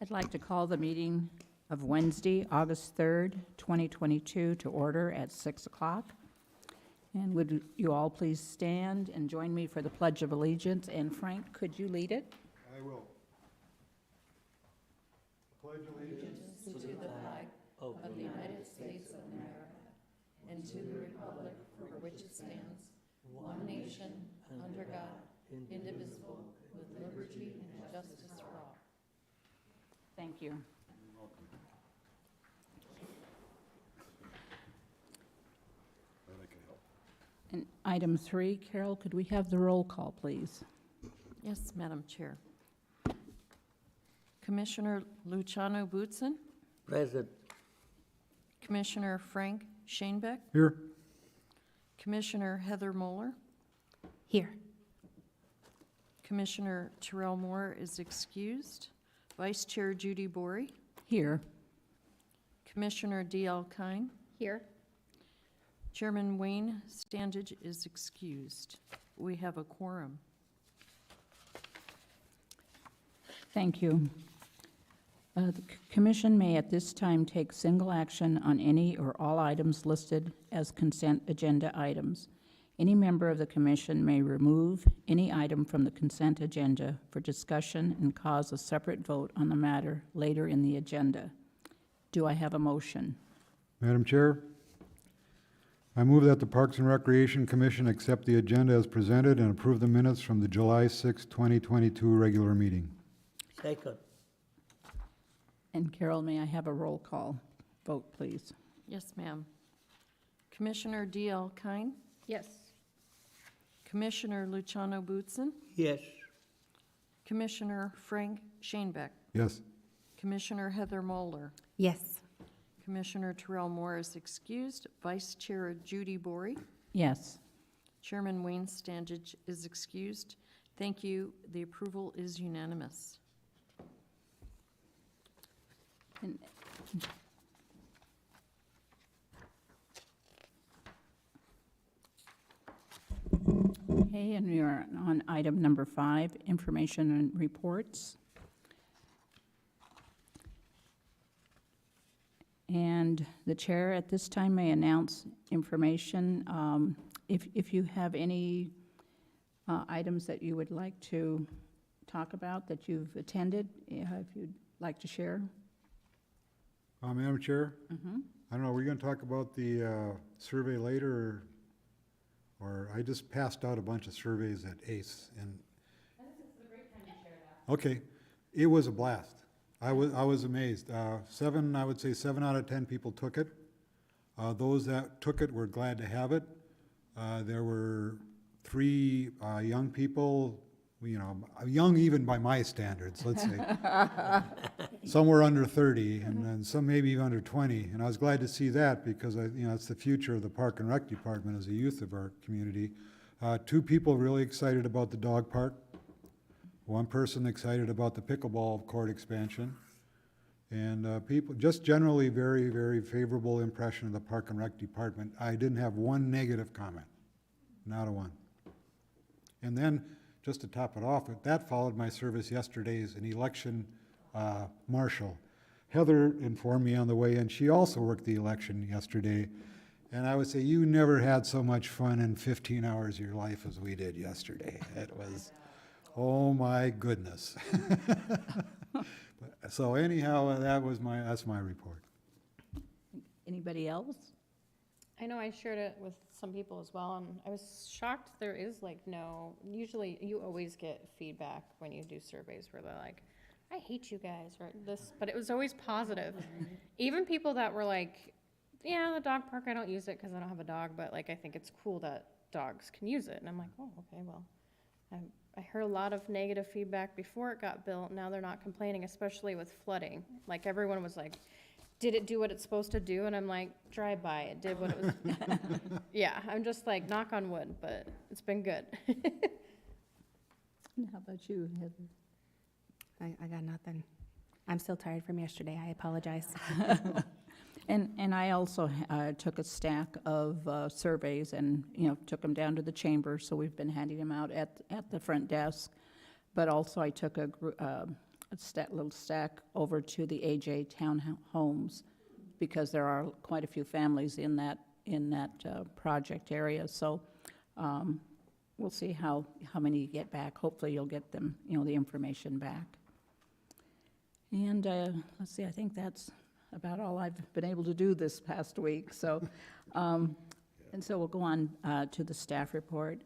I'd like to call the meeting of Wednesday, August 3rd, 2022 to order at 6 o'clock. And would you all please stand and join me for the Pledge of Allegiance? And Frank, could you lead it? I will. Pledge allegiance To the flag of the United States of America and to the republic for which it stands, one nation, under God, indivisible, with liberty and justice for all. Thank you. Glad I can help. And item 3, Carol, could we have the roll call, please? Yes, Madam Chair. Commissioner Luciano Bootson, Present. Commissioner Frank Shanebeck, Here. Commissioner Heather Moeller, Here. Commissioner Terrell Moore is excused, Vice Chair Judy Bory, Here. Commissioner D.L. Kine, Here. Chairman Wayne Standage is excused. We have a quorum. Thank you. The Commission may at this time take single action on any or all items listed as consent agenda items. Any member of the Commission may remove any item from the consent agenda for discussion and cause a separate vote on the matter later in the agenda. Do I have a motion? Madam Chair, I move that the Parks and Recreation Commission accept the agenda as presented and approve the minutes from the July 6, 2022 regular meeting. Second. And Carol, may I have a roll call vote, please? Yes, ma'am. Commissioner D.L. Kine, Yes. Commissioner Luciano Bootson, Yes. Commissioner Frank Shanebeck, Yes. Commissioner Heather Moeller, Yes. Commissioner Terrell Moore is excused, Vice Chair Judy Bory, Yes. Chairman Wayne Standage is excused. Thank you. The approval is unanimous. And okay, and we are on item number 5, information and reports. And the chair at this time may announce information. If you have any items that you would like to talk about that you've attended, if you'd like to share. Madam Chair, Mm-hmm. I don't know, are we going to talk about the survey later, or I just passed out a bunch of surveys at ACE, and I think it's a great time to share that. Okay, it was a blast. I was amazed. I would say 7 out of 10 people took it. Those that took it were glad to have it. There were 3 young people, you know, young even by my standards, let's say. Some were under 30, and then some maybe even under 20. And I was glad to see that because it's the future of the Park and Rec Department as a youth of our community. 2 people really excited about the dog park. 1 person excited about the pickleball court expansion. And people just generally very, very favorable impression of the Park and Rec Department. I didn't have 1 negative comment, not a one. And then, just to top it off, that followed my service yesterday as an election marshal. Heather informed me on the way in, she also worked the election yesterday. And I would say you never had so much fun in 15 hours of your life as we did yesterday. It was, oh my goodness. So anyhow, that's my report. Anybody else? I know I shared it with some people as well, and I was shocked there is usually you always get feedback when you do surveys where they're like, I hate you guys, or this, but it was always positive. Even people that were like, yeah, the dog park, I don't use it because I don't have a dog, but like, I think it's cool that dogs can use it. And I'm like, oh, okay, well, I heard a lot of negative feedback before it got built. Now they're not complaining, especially with flooding. Like everyone was like, did it do what it's supposed to do? And I'm like, drive by, it did what it was. Yeah, I'm just like, knock on wood, but it's been good. How about you, Heather? I got nothing. I'm still tired from yesterday. I apologize. And I also took a stack of surveys and, took them down to the chamber, so we've been handing them out at the front desk. But also I took little stack over to the AJ Townhomes, because there are quite a few families in that project area. So we'll see how many you get back. Hopefully you'll get them, the information back. And let's see, I think that's about all I've been able to do this past week. So, and so we'll go on to the staff report.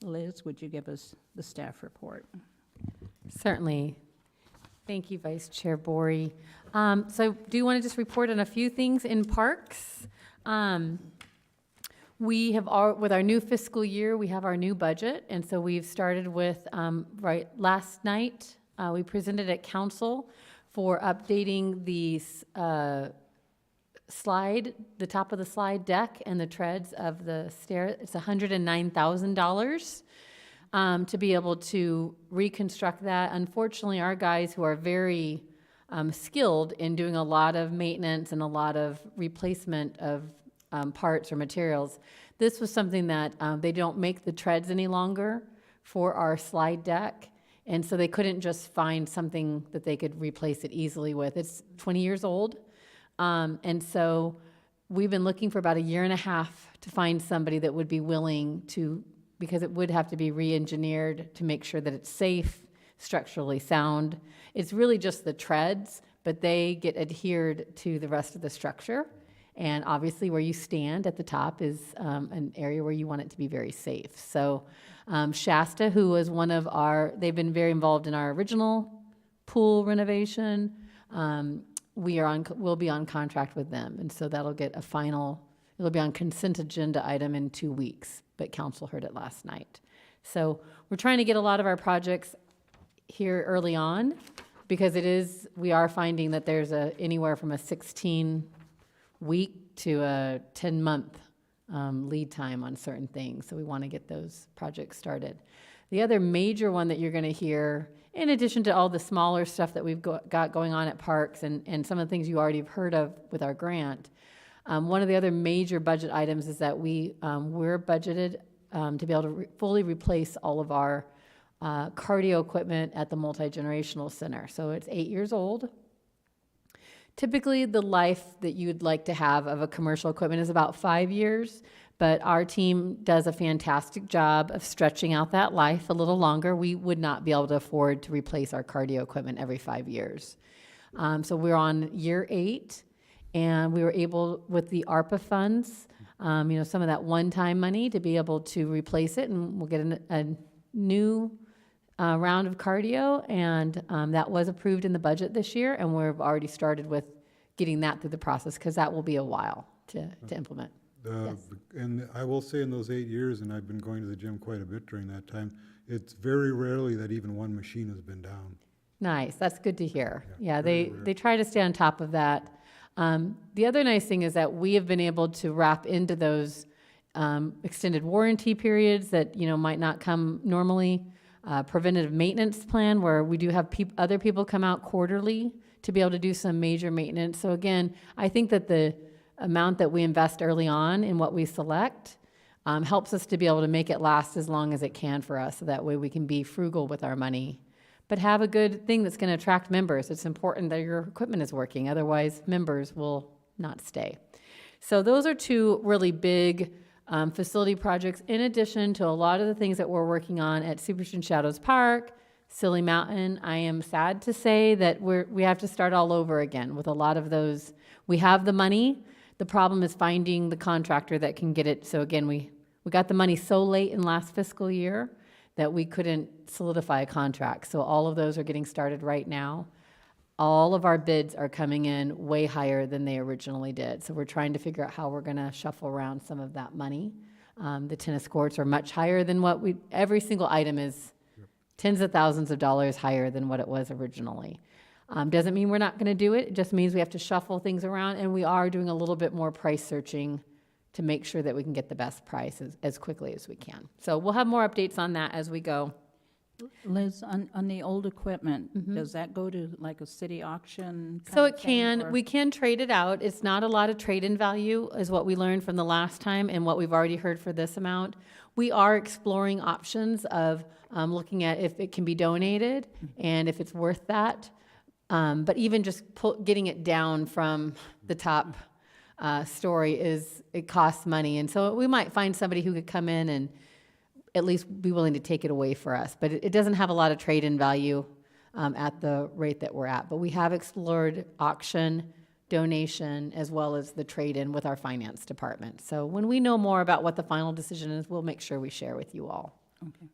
Liz, would you give us the staff report? Certainly. Thank you, Vice Chair Bory. So do you want to just report on a few things in parks? We have, with our new fiscal year, we have our new budget, and so we've started with, right, last night, we presented at council for updating the slide, the top of the slide deck and the treads of the stair. It's $109,000 to be able to reconstruct that. Unfortunately, our guys who are very skilled in doing a lot of maintenance and a lot of replacement of parts or materials, this was something that they don't make the treads any longer for our slide deck. And so they couldn't just find something that they could replace it easily with. It's 20 years old. And so we've been looking for about a year and a half to find somebody that would be willing to, because it would have to be re-engineered to make sure that it's safe, structurally sound. It's really just the treads, but they get adhered to the rest of the structure. And obviously where you stand at the top is an area where you want it to be very safe. So Shasta, who was one of they've been very involved in our original pool renovation. We'll be on contract with them. And so that'll get it'll be on consent agenda item in 2 weeks, but council heard it last night. So we're trying to get a lot of our projects here early on, because we are finding that there's anywhere from a 16-week to a 10-month lead time on certain things. So we want to get those projects started. The other major one that you're going to hear, in addition to all the smaller stuff that we've got going on at parks and some of the things you already have heard of with our grant, one of the other major budget items is that we're budgeted to be able to fully replace all of our cardio equipment at the Multi-Generational Center. So it's 8 years old. Typically, the life that you'd like to have of a commercial equipment is about 5 years, but our team does a fantastic job of stretching out that life a little longer. We would not be able to afford to replace our cardio equipment every 5 years. So we're on year 8, and we were able, with the ARPA funds, some of that one-time money, to be able to replace it, and we'll get a new round of cardio, and that was approved in the budget this year, and we've already started with getting that through the process, because that will be a while to implement. Yes. And I will say, in those 8 years, and I've been going to the gym quite a bit during that time, it's very rarely that even one machine has been down. Nice, that's good to hear. Yeah, very they try to stay on top of that. The other nice thing is that we have been able to wrap into those extended warranty periods that might not come normally. Preventative maintenance plan, where we do have other people come out quarterly to be able to do some major maintenance. So again, I think that the amount that we invest early on in what we select helps us to be able to make it last as long as it can for us, so that way we can be frugal with our money, but have a good thing that's going to attract members. It's important that your equipment is working, otherwise members will not stay. So those are two really big facility projects, in addition to a lot of the things that we're working on at Superstition Shadows Park, Silly Mountain. I am sad to say that we have to start all over again with a lot of those. We have the money. The problem is finding the contractor that can get it. So again, we got the money so late in last fiscal year that we couldn't solidify a contract. So all of those are getting started right now. All of our bids are coming in way higher than they originally did. So we're trying to figure out how we're going to shuffle around some of that money. The tennis courts are much higher than every single item is tens of thousands of dollars higher than what it was originally. Doesn't mean we're not going to do it. It just means we have to shuffle things around, and we are doing a little bit more price searching to make sure that we can get the best price as quickly as we can. So we'll have more updates on that as we go. Liz, on the old equipment, does that go to like a city auction? So kind it of thing, can, or- we can trade it out. It's not a lot of trade-in value is what we learned from the last time and what we've already heard for this amount. We are exploring options of looking at if it can be donated and if it's worth that. But even just getting it down from the top story it costs money. And so we might find somebody who could come in and at least be willing to take it away for us. But it doesn't have a lot of trade-in value at the rate that we're at. But we have explored auction, donation, as well as the trade-in with our finance department. So when we know more about what the final decision is, we'll make sure we share with you all. Okay.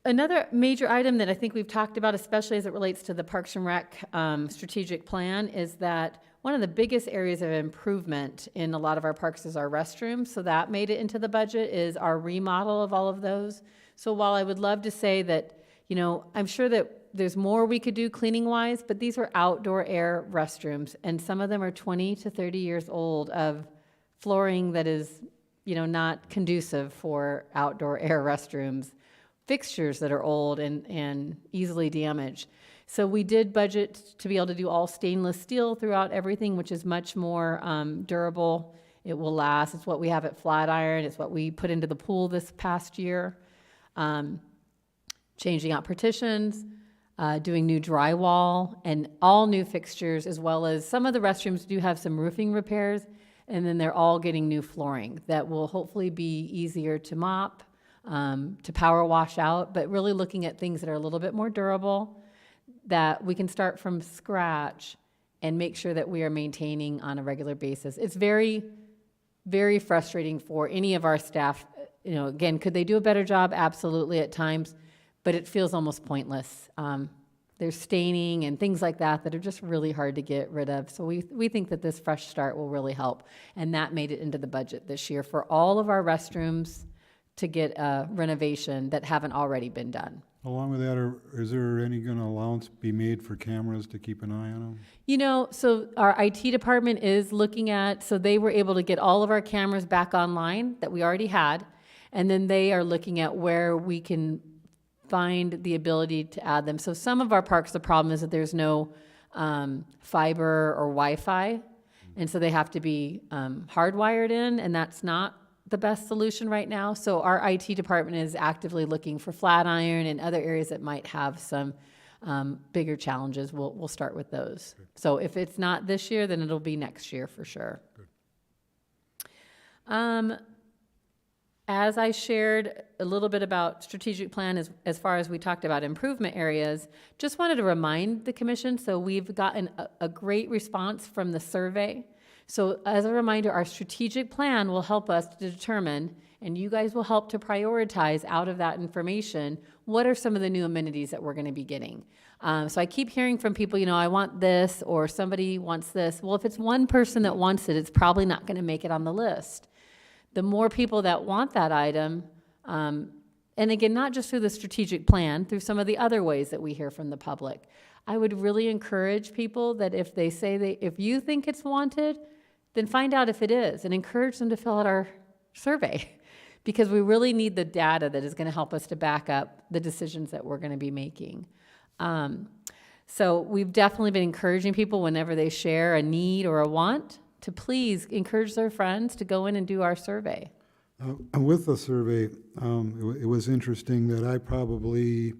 Another major item that I think we've talked about, especially as it relates to the Parks and Rec strategic plan, is that one of the biggest areas of improvement in a lot of our parks is our restrooms. So that made it into the budget, is our remodel of all of those. So while I would love to say that, I'm sure that there's more we could do cleaning wise, but these are outdoor air restrooms, and some of them are 20 to 30 years old of flooring that is, not conducive for outdoor air restrooms, fixtures that are old and easily damaged. So we did budget to be able to do all stainless steel throughout everything, which is much more durable. It will last. It's what we have at Flatiron. It's what we put into the pool this past year. Changing out partitions, doing new drywall, and all new fixtures, as well as some of the restrooms do have some roofing repairs, and then they're all getting new flooring that will hopefully be easier to mop, to power wash out, but really looking at things that are a little bit more durable, that we can start from scratch and make sure that we are maintaining on a regular basis. It's very, very frustrating for any of our staff. Again, could they do a better job? Absolutely at times, but it feels almost pointless. There's staining and things like that are just really hard to get rid of. So we think that this fresh start will really help. And that made it into the budget this year for all of our restrooms to get a renovation that haven't already been done. Along with that, is there any going to allowance be made for cameras to keep an eye on them? So our IT department is looking at, so they were able to get all of our cameras back online that we already had. And then they are looking at where we can find the ability to add them. So some of our parks, the problem is that there's no fiber or Wi-Fi. And so they have to be hardwired in, and that's not the best solution right now. So our IT department is actively looking for Flatiron and other areas that might have some bigger challenges. We'll start with those. So if it's not this year, then it'll be next year for sure. As I shared a little bit about strategic plan as far as we talked about improvement areas, just wanted to remind the commission, so we've gotten a great response from the survey. So as a reminder, our strategic plan will help us to determine, and you guys will help to prioritize out of that information, what are some of the new amenities that we're going to be getting. So I keep hearing from people, I want this, or somebody wants this. Well, if it's one person that wants it, it's probably not going to make it on the list. The more people that want that item, and again, not just through the strategic plan, through some of the other ways that we hear from the public, I would really encourage people that if they say if you think it's wanted, then find out if it is and encourage them to fill out our survey, because we really need the data that is going to help us to back up the decisions that we're going to be making. So we've definitely been encouraging people whenever they share a need or a want to please encourage their friends to go in and do our survey. With the survey, it was interesting that I probably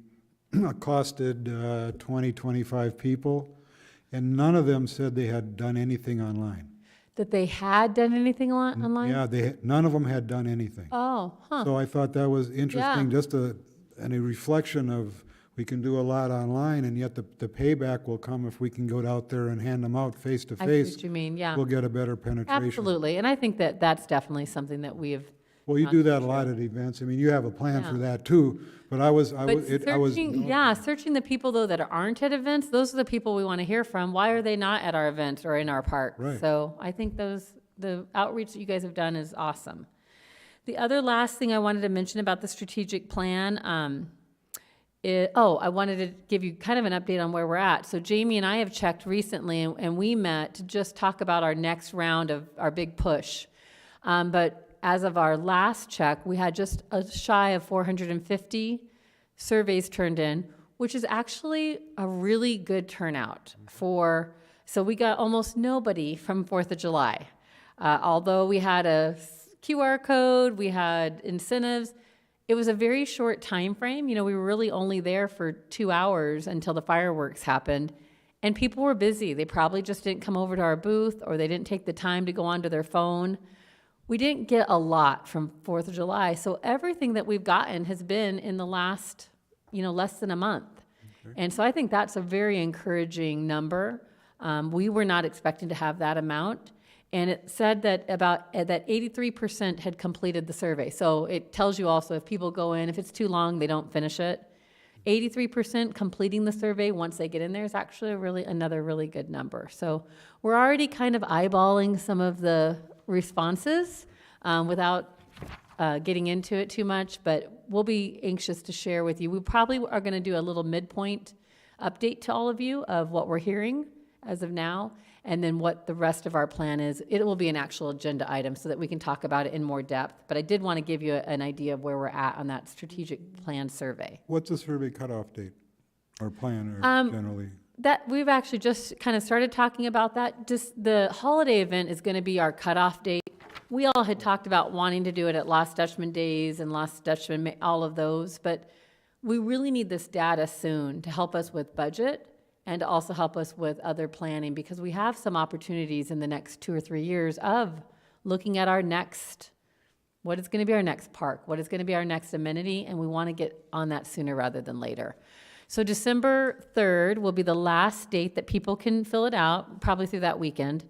accosted 20, 25 people, and none of them said they had done anything online. That they had done anything online? Yeah, none of them had done anything. Oh, huh. So I thought that was interesting, Yeah. just a reflection of we can do a lot online, and yet the payback will come if we can go out there and hand them out face to I see face. what you mean, yeah. We'll get a better penetration. Absolutely, and I think that that's definitely something that we have. Well, you do that a lot at events. I mean, you have a plan for Yeah. that too, but I was. But searching the people though that aren't at events, those are the people we want to hear from. Why are they not at our events or in our park? Right. So I think the outreach that you guys have done is awesome. The other last thing I wanted to mention about the strategic plan, I wanted to give you kind of an update on where we're at. So Jamie and I have checked recently, and we met to just talk about our next round of our big push. But as of our last check, we had just a shy of 450 surveys turned in, which is actually a really good turnout for, so we got almost nobody from 4th of July. Although we had a QR code, we had incentives, it was a very short time frame. You know, we were really only there for 2 hours until the fireworks happened. And people were busy. They probably just didn't come over to our booth, or they didn't take the time to go onto their phone. We didn't get a lot from 4th of July. So everything that we've gotten has been in the last, less than a month. Okay. And so I think that's a very encouraging number. We were not expecting to have that amount. And it said that that 83% had completed the survey. So it tells you also if people go in, if it's too long, they don't finish it. 83% completing the survey once they get in there is actually another really good number. So we're already kind of eyeballing some of the responses without getting into it too much, but we'll be anxious to share with you. We probably are going to do a little midpoint update to all of you of what we're hearing as of now, and then what the rest of our plan is. It will be an actual agenda item so that we can talk about it in more depth, but I did want to give you an idea of where we're at on that strategic plan survey. What's the survey cutoff date or plan or generally? That we've actually just kind of started talking about that. Just the holiday event is going to be our cutoff date. We all had talked about wanting to do it at Lost Dutchman Days and Lost Dutchman, all of those, but we really need this data soon to help us with budget and to also help us with other planning, because we have some opportunities in the next 2 or 3 years of looking at our next, what is going to be our next park, what is going to be our next amenity, and we want to get on that sooner rather than later. So December 3rd will be the last date that people can fill it out, probably through that weekend.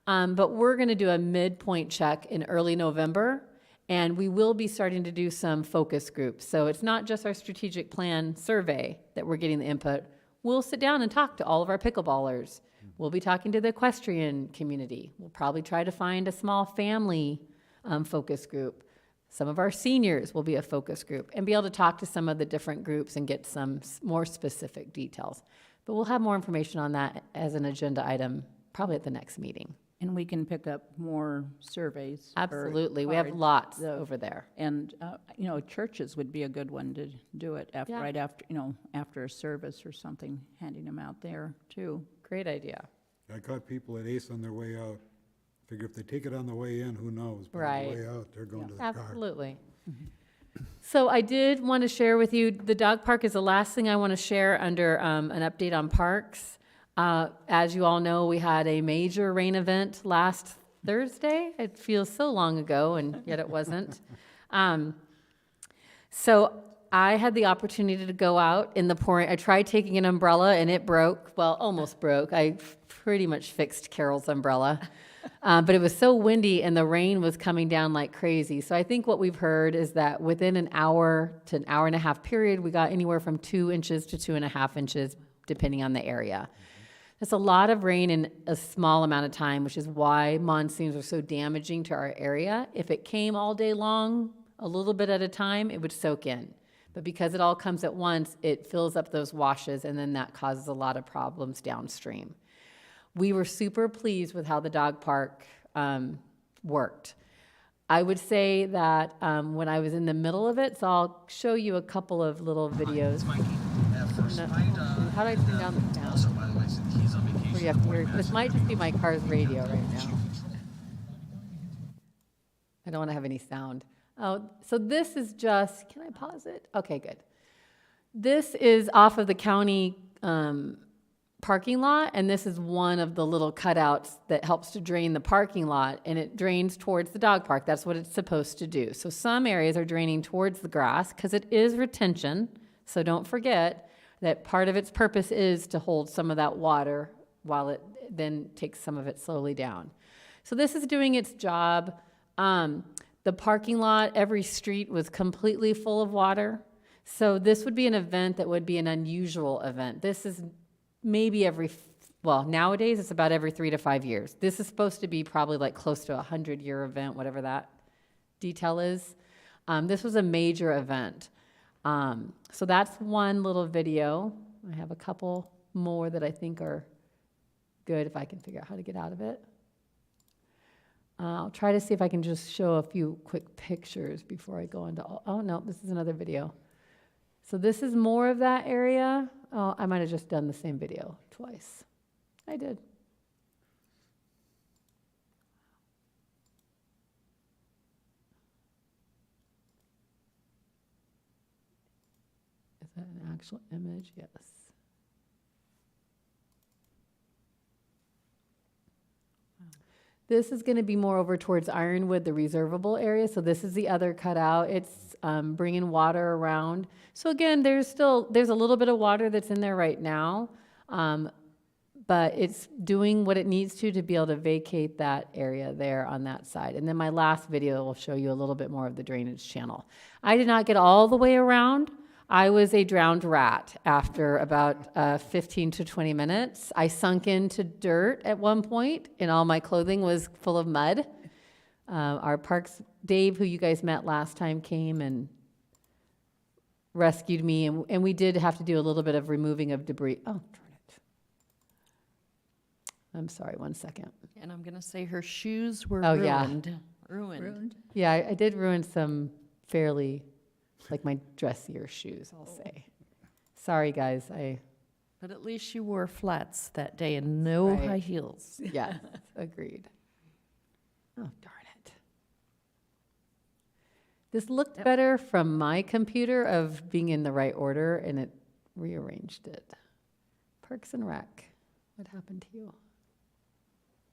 But we're going to do a midpoint check in early November, and we will be starting to do some focus groups. So it's not just our strategic plan survey that we're getting the input. We'll sit down and talk to all of our pickleballers. We'll be talking to the equestrian community. We'll probably try to find a small family focus group. Some of our seniors will be a focus group and be able to talk to some of the different groups and get some more specific details. But we'll have more information on that as an agenda item probably at the next meeting. And we can pick up more surveys. Absolutely. We have lots over there. And, churches would be a good one to do it after, Yeah. right after, after a service or something, handing them out there too. Great idea. I caught people at Ace on their way out. Figure if they take it on the way in, who knows? But on Right. the way out, they're going to the car. Absolutely. So I did want to share with you, the dog park is the last thing I want to share under an update on parks. As you all know, we had a major rain event last Thursday. It feels so long ago, and yet it wasn't. So I had the opportunity to go out in the pouring. I tried taking an umbrella, and it broke. Well, almost broke. I pretty much fixed Carol's umbrella. But it was so windy, and the rain was coming down like crazy. So I think what we've heard is that within an hour to an hour and a half period, we got anywhere from 2 inches to 2.5 inches, depending on the area. That's a lot of rain in a small amount of time, which is why monsoons are so damaging to our area. If it came all day long, a little bit at a time, it would soak in. But because it all comes at once, it fills up those washes, and then that causes a lot of problems downstream. We were super pleased with how the dog park worked. I would say that when I was in the middle of it, so I'll show you a couple of little videos. How do I turn down the sound? Where you have to hear, this might just be my car's radio right now. I don't want to have any sound. Oh, so this is just, can I pause it? Okay, good. This is off of the county parking lot, and this is one of the little cutouts that helps to drain the parking lot, and it drains towards the dog park. That's what it's supposed to do. So some areas are draining towards the grass because it is retention, so don't forget that part of its purpose is to hold some of that water while it then takes some of it slowly down. So this is doing its job. The parking lot, every street was completely full of water. So this would be an event that would be an unusual event. This is maybe nowadays it's about every 3 to 5 years. This is supposed to be probably like close to a 100-year event, whatever that detail is. This was a major event. So that's one little video. I have a couple more that I think are good if I can figure out how to get out of it. I'll try to see if I can just show a few quick pictures before I go into, oh no, this is another video. So this is more of that area. Oh, I might have just done the same video twice. I did. Is that an actual image? Yes. This is going to be more over towards Ironwood, the reservable area. So this is the other cutout. It's bringing water around. So again, there's a little bit of water that's in there right now, but it's doing what it needs to be able to vacate that area there on that side. And then my last video will show you a little bit more of the drainage channel. I did not get all the way around. I was a drowned rat after about 15 to 20 minutes. I sunk into dirt at one point, and all my clothing was full of mud. Our parks, Dave, who you guys met last time, came and rescued me, and we did have to do a little bit of removing of debris. Oh, darn it. I'm sorry, 1 second. And I'm going to say her shoes were Oh, yeah. ruined. Yeah, I did ruin some fairly, like my dressier shoes, I'll say. Sorry, guys, But at least you wore flats that day and no Right. high heels. yes, agreed. Oh, darn it. This looked Yep. better from my computer of being in the right order, and it rearranged it. Parks and Rec, what happened to you?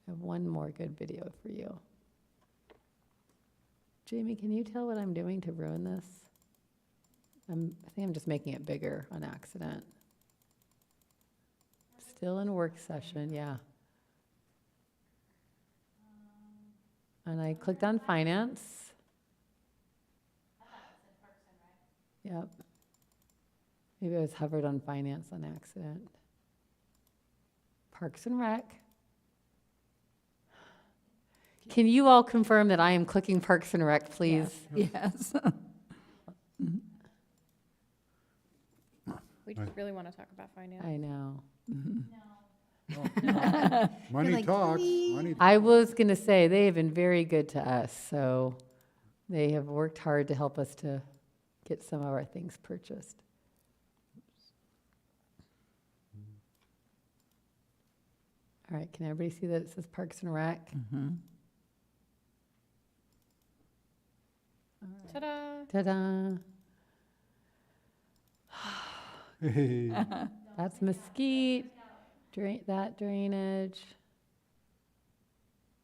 I have one more good video for you. Jamie, can you tell what I'm doing to ruin this? I think I'm just making it bigger on accident. Still in work session, yeah. And I clicked on finance. Yep. Maybe I was hovered on finance on accident. Parks and Rec. Can you all confirm that I am clicking Parks and Rec, please? Yes. We just really want to talk about finance. I know. Money like, talks, money. I was going to say, they have been very good to us, so they have worked hard to help us to get some of our things purchased. All right, can everybody see that it says Parks and Rec? Ta-da! Ta-da! Hey, That's mesquite, that drainage.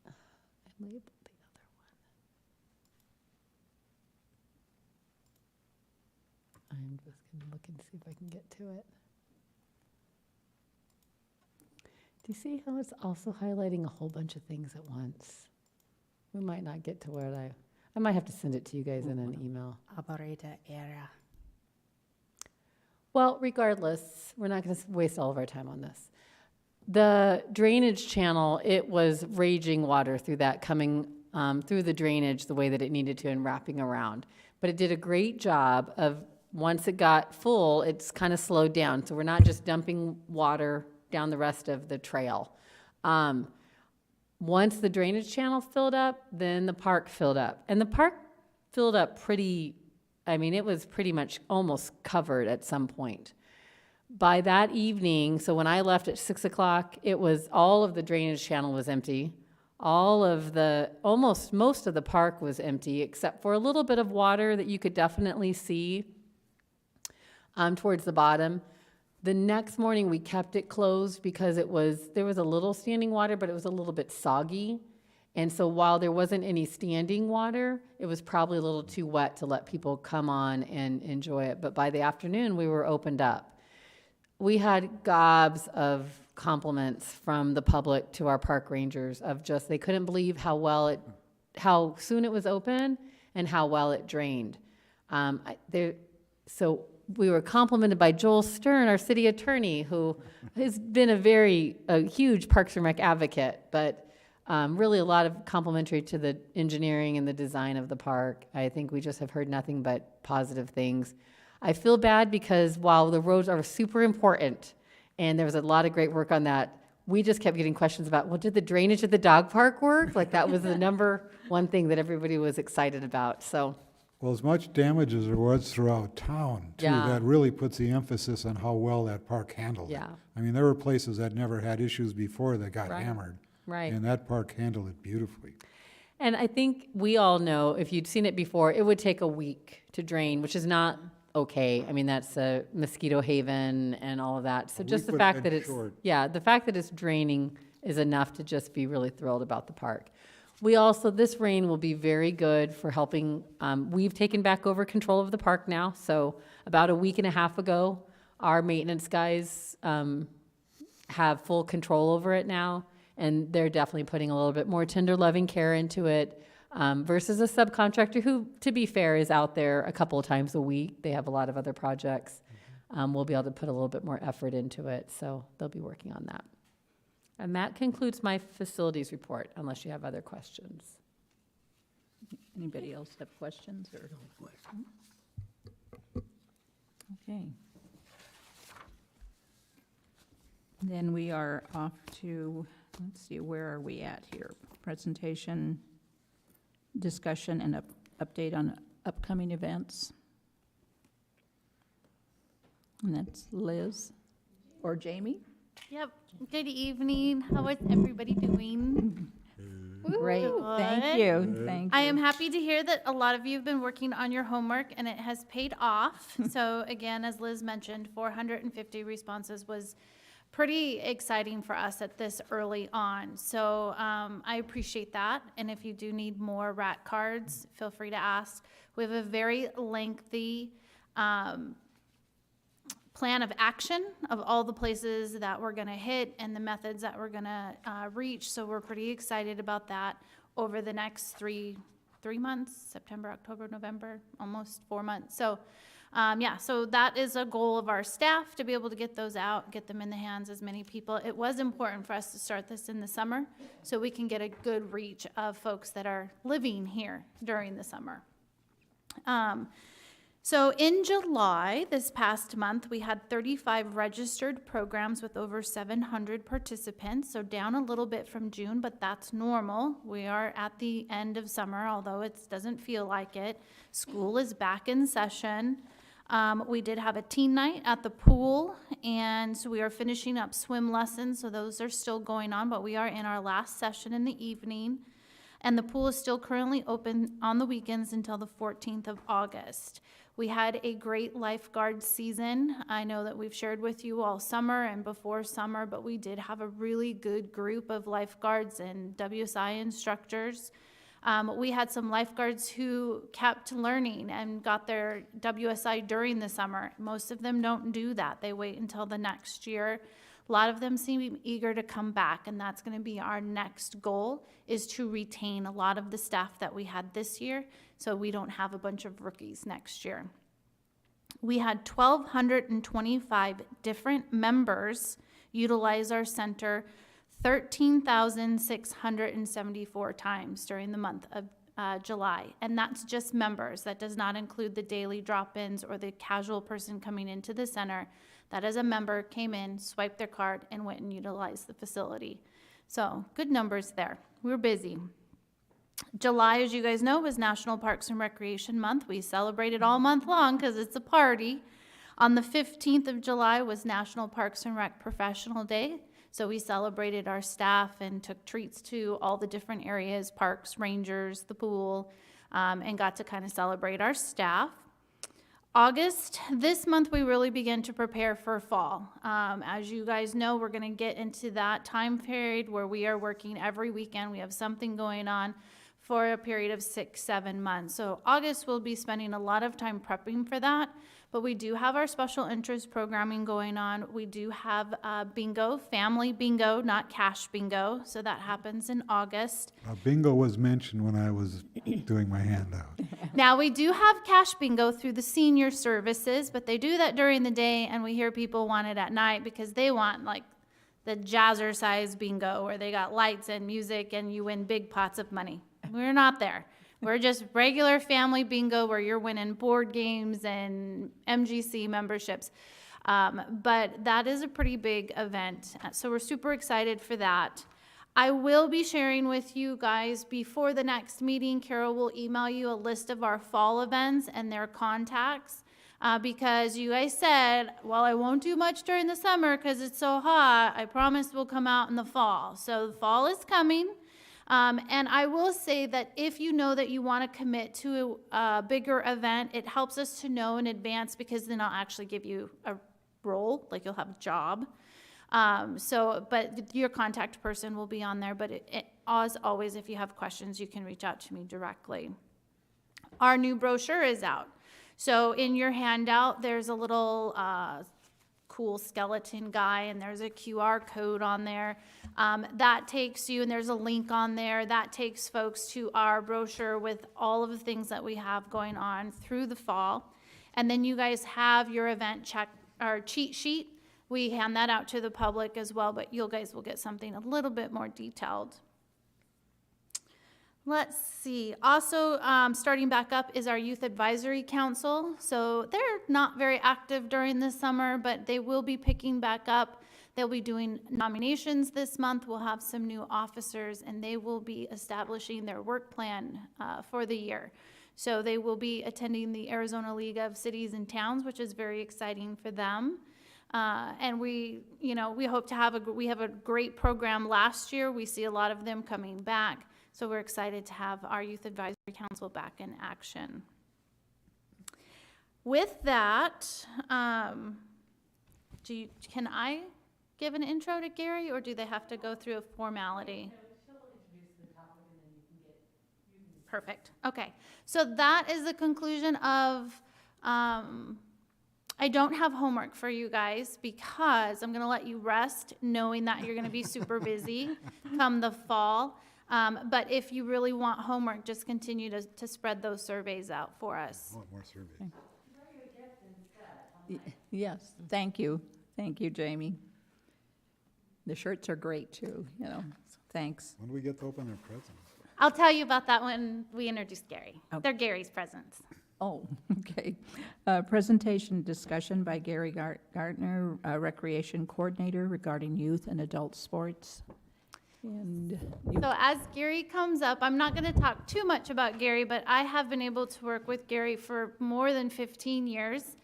I labeled the other one. I'm just gonna look and see if I can get to it. Do you see how it's also highlighting a whole bunch of things at once? We might not get to where I might have to send it to you guys in an email. Operator error. Well, regardless, we're not going to waste all of our time on this. The drainage channel, it was raging water through that coming through the drainage the way that it needed to and wrapping around. But it did a great job of, once it got full, it's kind of slowed down. So we're not just dumping water down the rest of the trail. Once the drainage channel filled up, then the park filled up. And the park filled up it was pretty much almost covered at some point. By that evening, so when I left at 6 o'clock, it was all of the drainage channel was empty. Most of the park was empty, except for a little bit of water that you could definitely see towards the bottom. The next morning, we kept it closed because there was a little standing water, but it was a little bit soggy. And so while there wasn't any standing water, it was probably a little too wet to let people come on and enjoy it. But by the afternoon, we were opened up. We had gobs of compliments from the public to our park rangers of just, they couldn't believe how soon it was open and how well it drained. So we were complimented by Joel Stern, our city attorney, who has been a huge Parks and Rec advocate, but really a lot of complimentary to the engineering and the design of the park. I think we just have heard nothing but positive things. I feel bad because while the roads are super important and there was a lot of great work on that, we just kept getting questions about, well, did the drainage at the dog park work? Like, that was the number one thing that everybody was excited about, so. Well, as much damage as there was throughout town, too, Yeah. that really puts the emphasis on how well that park handled it. Yeah. I mean, there were places that never had issues before that got Right. hammered. Right. And that park handled it beautifully. And I think we all know, if you'd seen it before, it would take a week to drain, which is not okay. I mean, that's a mosquito haven and all of that. So A just week the would've fact been that it's, short. yeah, the fact that it's draining is enough to just be really thrilled about the park. We also, this rain will be very good for helping, we've taken back over control of the park now. So about a week and a half ago, our maintenance guys have full control over it now. And they're definitely putting a little bit more tender loving care into it versus a subcontractor who, to be fair, is out there a couple of times a week. They have a lot of other projects. We'll be able to put a little bit more effort into it. So they'll be working on that. And that concludes my facilities report, unless you have other questions. Anybody else have questions or? Okay. Then we are off to, let's see, where are we at here? Presentation, discussion, and update on upcoming events. And that's Liz or Jamie? Yep. Good evening. How is everybody doing? Great, thank you, thank you. I am happy to hear that a lot of you have been working on your homework and it has paid off. So again, as Liz mentioned, 450 responses was pretty exciting for us at this early on. So I appreciate that. And if you do need more RAT cards, feel free to ask. We have a very lengthy plan of action of all the places that we're going to hit and the methods that we're going to reach. So we're pretty excited about that over the next three months, September, October, November, almost 4 months. So yeah, so that is a goal of our staff, to be able to get those out, get them in the hands as many people. It was important for us to start this in the summer so we can get a good reach of folks that are living here during the summer. So in July, this past month, we had 35 registered programs with over 700 participants, so down a little bit from June, but that's normal. We are at the end of summer, although it doesn't feel like it. School is back in session. We did have a teen night at the pool, and so we are finishing up swim lessons, so those are still going on, but we are in our last session in the evening. And the pool is still currently open on the weekends until the 14th of August. We had a great lifeguard season. I know that we've shared with you all summer and before summer, but we did have a really good group of lifeguards and WSI instructors. We had some lifeguards who kept learning and got their WSI during the summer. Most of them don't do that. They wait until the next year. A lot of them seem eager to come back, and that's going to be our next goal, is to retain a lot of the staff that we had this year so we don't have a bunch of rookies next year. We had 1,225 different members utilize our center 13,674 times during the month of July, and that's just members. That does not include the daily drop-ins or the casual person coming into the center. That as a member came in, swiped their card, and went and utilized the facility. So good numbers there. We're busy. July, as you guys know, was National Parks and Recreation Month. We celebrated all month long because it's a party. On the 15th of July was National Parks and Rec Professional Day. So we celebrated our staff and took treats to all the different areas, parks, rangers, the pool, and got to kind of celebrate our staff. August, this month we really begin to prepare for fall. As you guys know, we're going to get into that time period where we are working every weekend. We have something going on for a period of 6-7 months. So August, we'll be spending a lot of time prepping for that. But we do have our special interest programming going on. We do have bingo, family bingo, not cash bingo. So that happens in August. Bingo was mentioned when I was doing my handout. Now, we do have cash bingo through the senior services, but they do that during the day, and we hear people want it at night because they want like the jazzercise bingo where they got lights and music and you win big pots of money. We're not there. We're just regular family bingo where you're winning board games and MGC memberships. But that is a pretty big event, so we're super excited for that. I will be sharing with you guys before the next meeting. Carol will email you a list of our fall events and their contacts. Because you guys said, well, I won't do much during the summer because it's so hot. I promise we'll come out in the fall. So the fall is coming. And I will say that if you know that you want to commit to a bigger event, it helps us to know in advance, because then I'll actually give you a role, like you'll have a job. But your contact person will be on there. But as always, if you have questions, you can reach out to me directly. Our new brochure is out. So in your handout, there's a little cool skeleton guy, and there's a QR code on there. That takes you, and there's a link on there, that takes folks to our brochure with all of the things that we have going on through the fall. And then you guys have your event cheat sheet. We hand that out to the public as well, but you guys will get something a little bit more detailed. Let's see. Also, starting back up is our Youth Advisory Council. So they're not very active during the summer, but they will be picking back up. They'll be doing nominations this month. We'll have some new officers, and they will be establishing their work plan for the year. So they will be attending the Arizona League of Cities and Towns, which is very exciting for them. And we hope to have we have a great program last year. We see a lot of them coming back. So we're excited to have our Youth Advisory Council back in action. With that, can I give an intro to Gary, or do they have to go through a formality? Perfect. Okay. So that is the conclusion of, I don't have homework for you guys, because I'm going to let you rest knowing that you're going to be super busy come the fall. But if you really want homework, just continue to spread those surveys out for us. I want more surveys. Yes, thank you. Thank you, Jamie. The shirts are great, too, so thanks. When do we get to open their presents? I'll tell you about that when we introduce Gary. Okay. They're Gary's presents. Oh, okay. Presentation discussion by Gary Gartner, Recreation Coordinator regarding youth and adult sports. And So as Gary comes up, I'm not going to talk too much about Gary, but I have been able to work with Gary for more than 15 years.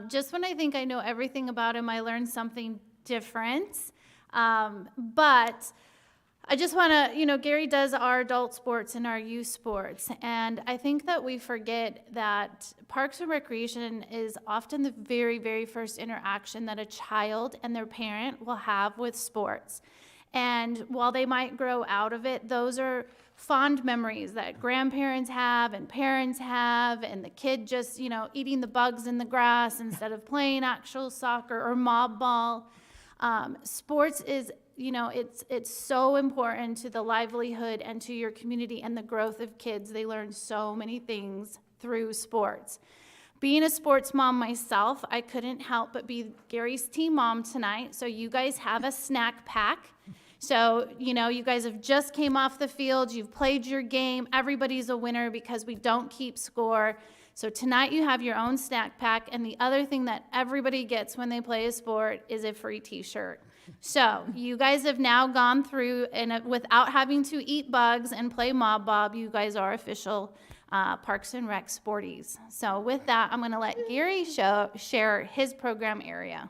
Just when I think I know everything about him, I learn something different. But I just want to, Gary does our adult sports and our youth sports. And I think that we forget that Parks and Recreation is often the very, very first interaction that a child and their parent will have with sports. And while they might grow out of it, those are fond memories that grandparents have and parents have, and the kid just, eating the bugs in the grass instead of playing actual soccer or mob ball. Sports is, it's so important to the livelihood and to your community and the growth of kids. They learn so many things through sports. Being a sports mom myself, I couldn't help but be Gary's team mom tonight. So you guys have a snack pack. So, you guys have just came off the field. You've played your game. Everybody's a winner because we don't keep score. So tonight you have your own snack pack. And the other thing that everybody gets when they play a sport is a free t-shirt. So you guys have now gone through, and without having to eat bugs and play mob bob, you guys are official Parks and Rec sporties. So with that, I'm going to let Gary share his program area.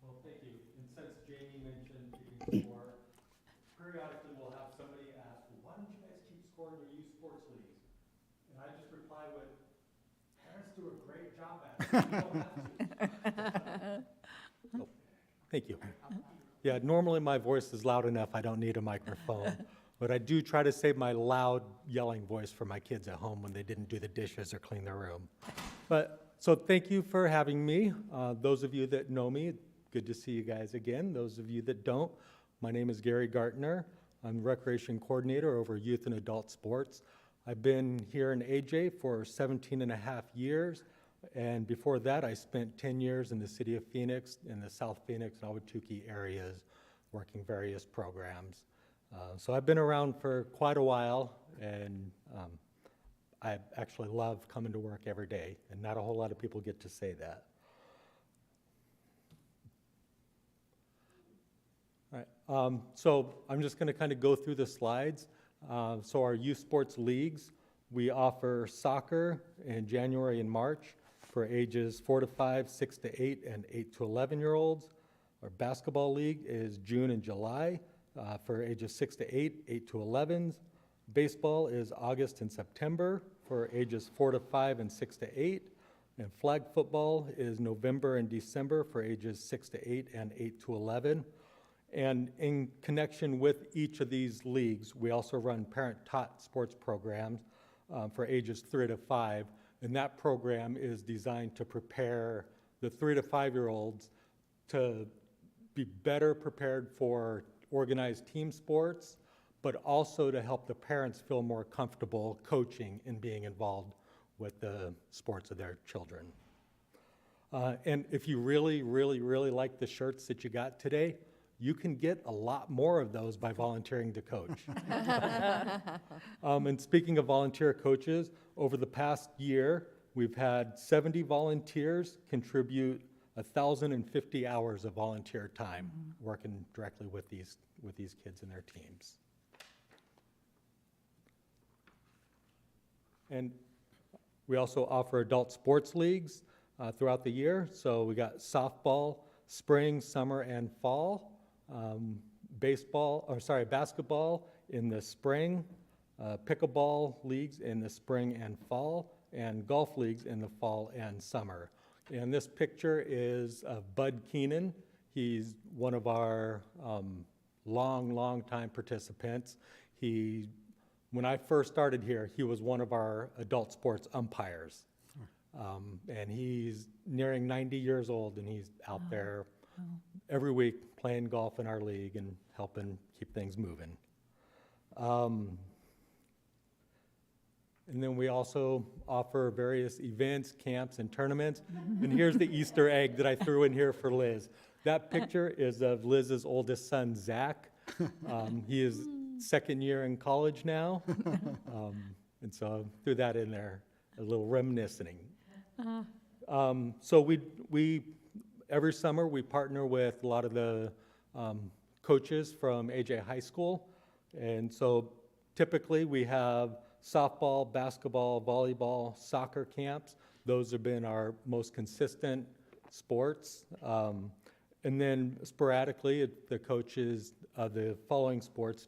Well, thank you. And since Jamie mentioned keeping score, periodically we'll have somebody ask, well, why don't you guys keep score in your youth sports leagues? And I just reply with, parents do a great job at it. You don't have to. Thank you. Yeah, normally my voice is loud enough. I don't need a microphone. But I do try to save my loud yelling voice for my kids at home when they didn't do the dishes or clean their room. So thank you for having me. Those of you that know me, good to see you guys again. Those of you that don't, my name is Gary Gartner. I'm the Recreation Coordinator over Youth and Adult Sports. I've been here in AJ for 17 and a half years. And before that, I spent 10 years in the city of Phoenix, in the South Phoenix and Ahwatukee areas, working various programs. So I've been around for quite a while, and I actually love coming to work every day, and not a whole lot of people get to say that. So I'm just going to kind of go through the slides. So our youth sports leagues, we offer soccer in January and March for ages 4 to 5, 6 to 8, and 8 to 11-year-olds. Our basketball league is June and July for ages 6 to 8, 8 to 11s. Baseball is August and September for ages 4 to 5 and 6 to 8. And flag football is November and December for ages 6 to 8 and 8 to 11. And in connection with each of these leagues, we also run parent-taught sports programs for ages 3 to 5. And that program is designed to prepare the 3 to 5-year-olds to be better prepared for organized team sports, but also to help the parents feel more comfortable coaching and being involved with the sports of their children. And if you really, really, really like the shirts that you got today, you can get a lot more of those by volunteering to coach. And speaking of volunteer coaches, over the past year, we've had 70 volunteers contribute 1,050 hours of volunteer time working directly with these kids and their teams. And we also offer adult sports leagues throughout the year. So we got softball, spring, summer, and fall. Basketball in the spring, pickleball leagues in the spring and fall, and golf leagues in the fall and summer. And this picture is of Bud Keenan. He's one of our long time participants. When I first started here, he was one of our adult sports umpires. And he's nearing 90 years old, and he's out there every week playing golf in our league and helping keep things moving. And then we also offer various events, camps, and tournaments. And here's the Easter egg that I threw in here for Liz. That picture is of Liz's oldest son, Zach. He is second year in college now. And so I threw that in there, a little reminiscing. So we every summer we partner with a lot of the coaches from AJ High School. And so typically we have softball, basketball, volleyball, soccer camps. Those have been our most consistent sports. And then sporadically, if the coaches of the following sports